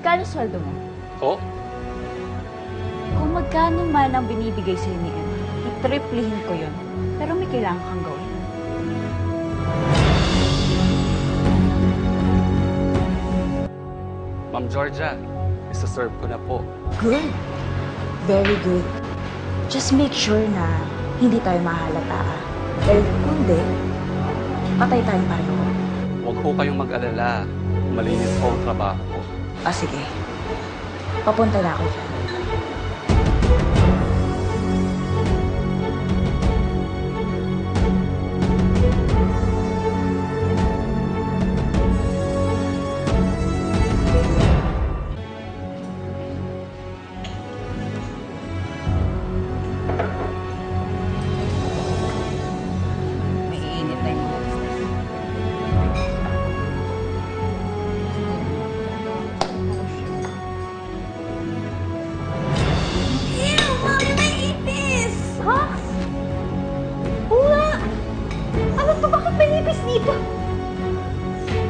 Magkano sweldo mo? Po? Kung magkano man ang binibigay sa'yo ni Emma, itriplihin ko yun. Pero may kailangan kang gawin. Ma'am Georgia, isa-serve ko na po. Good. Very good. Just make sure na hindi tayo mahalata. Dahil kung hindi, patay tayong pareho. Huwag ho kayong mag-alala. Malinis po ang trabaho ko. Sige. Papunta na ako dyan.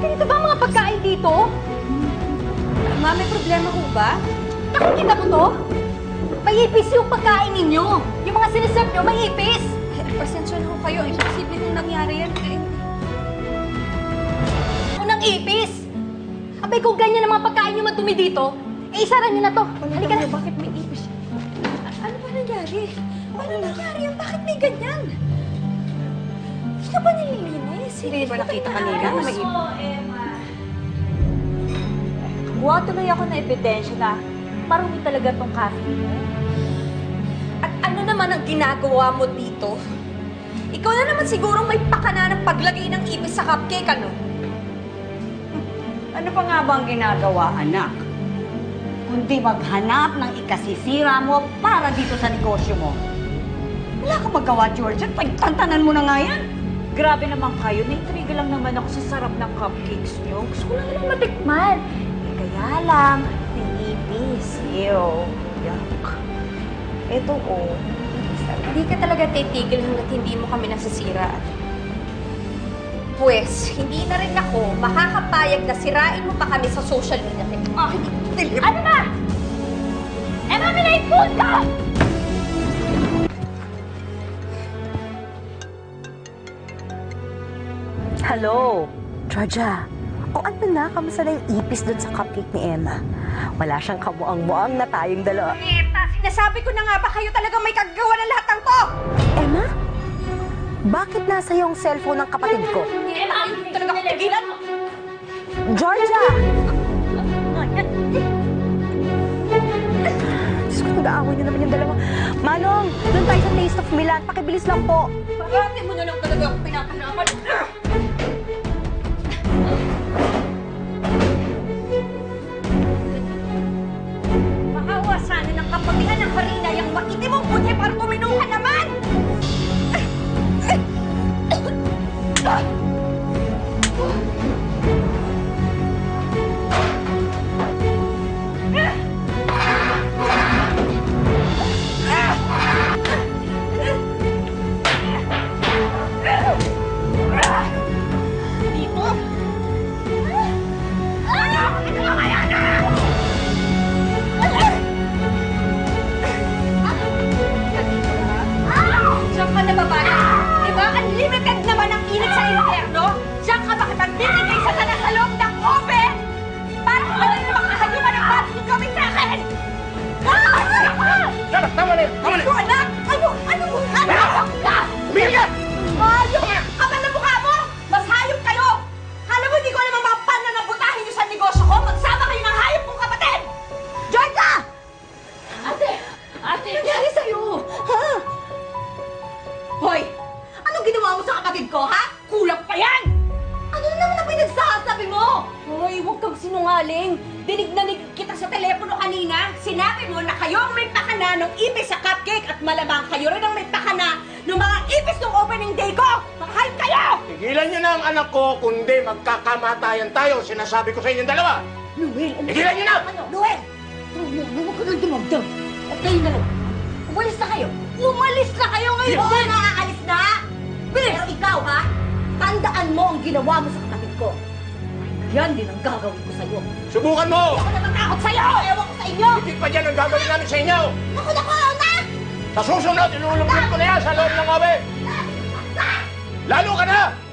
Ganito ba ang mga pagkain dito? Ma, may problema ho ba? Nakikita mo to? May ipis yung pagkain ninyo. Yung mga siniserve nyo, may ipis. Pasensya na ho kayo. Imposible kung nangyari yan. Unang ipis! Abay, kung ganyan ang mga pagkain nyo madumi dito, isara nyo na to. Halika na. Bakit may ipis? Ano ba nangyari? Paano nangyari yan? Bakit may ganyan? Hindi ka ba nililinis? Hindi ba nakita kanina na may ipis? Kuha tuloy ako na ebidensya na marumi talaga tong cafe mo. At ano naman ang ginagawa mo dito? Ikaw na naman siguro may pakana ng paglagay ng ipis sa cupcake, ano? Ano pa nga bang ginagawa, anak? Kundi maghanap ng ikasisira mo para dito sa negosyo mo. Wala kang magawa, Georgia. Tantanan mo na nga yan. Grabe naman kayo. Naitriga lang naman ako sa sarap ng cupcakes nyo. Gusto ko lang naman matikman. Kaya lang, may ipis. Ew. Yuck. Ito Hindi ka talaga titigil hanggat hindi mo kami nasisira. Pues, hindi na rin ako makakapayag na sirain mo pa kami sa social media. Ano na? Emma, minate food ka! Hello, Georgia. O ano na, kamusta na yung ipis doon sa cupcake ni Emma? Wala siyang kamuang-muang na tayong dalawa. Sinasabi ko na nga ba kayo talagang may kagagawa ng lahat ng to? Emma? Bakit nasa yung cellphone ng kapatid ko? Emma, hindi talaga ako tigilan mo. Georgia! Diyos ko, nag-aaway na naman yung dalawa. Manong, doon tayo sa Taste of Milan. Pakibilis lang po. Parati mo na lang talaga ako pinapahirapan. Maawa sana ng kapatihan ng harina yung maitim mong buti para tuminuhan naman! Diyan ka nababala. Diba? Unlimited naman ang init sa impyerno. Diyan ka makipagtitigay sa tanas sa loob ng oven. Para kung ano yung makahayuman ng bati kami sa akin. Tama na! Ito, anak! Ano mo? Ano ka? Tumigil! Hayop! Kapal na mukha mo! Mas hayop kayo! Kala mo hindi ko alam ang mga pananabutahin niyo sa negosyo ko? Magsama kayo ng hayop kong kapatid! Georgia! Ate! Ate! Nangyari sa'yo? Ha? Hoy! Anong ginawa mo sa kapatid ko, ha? Kulang pa yan! Ano naman ang pinagsasabi mo? Hoy, huwag kang sinungaling. Dinig na kita sa telepono kanina. Sinabi mo na kayo ang may pakana ng ipis sa cupcake at malamang kayo rin ang may pakana ng mga ipis ng opening day ko! Mahal kayo! Tigilan niyo na ang anak ko, kundi magkakamatayan tayo. Sinasabi ko sa inyong dalawa. Noel! Tigilan niyo na! Ano? Noel! Huwag ka nang dumagdag. At kayo na lang. Umalis na kayo! Umalis na kayo ngayon! Oo, nakakalis na! Pero ikaw, ha? Tandaan mo ang ginawa mo sa kapatid ko. Yan din ang gagawin ko sa'yo. Subukan mo! Ako na matakot sa'yo! Ewan ko sa inyo! Hindi pa dyan ang gagawin namin sa inyo! Naku, na! Sa susunod, ilulumpin ko na yan sa loob ng oven! Lalo ka na!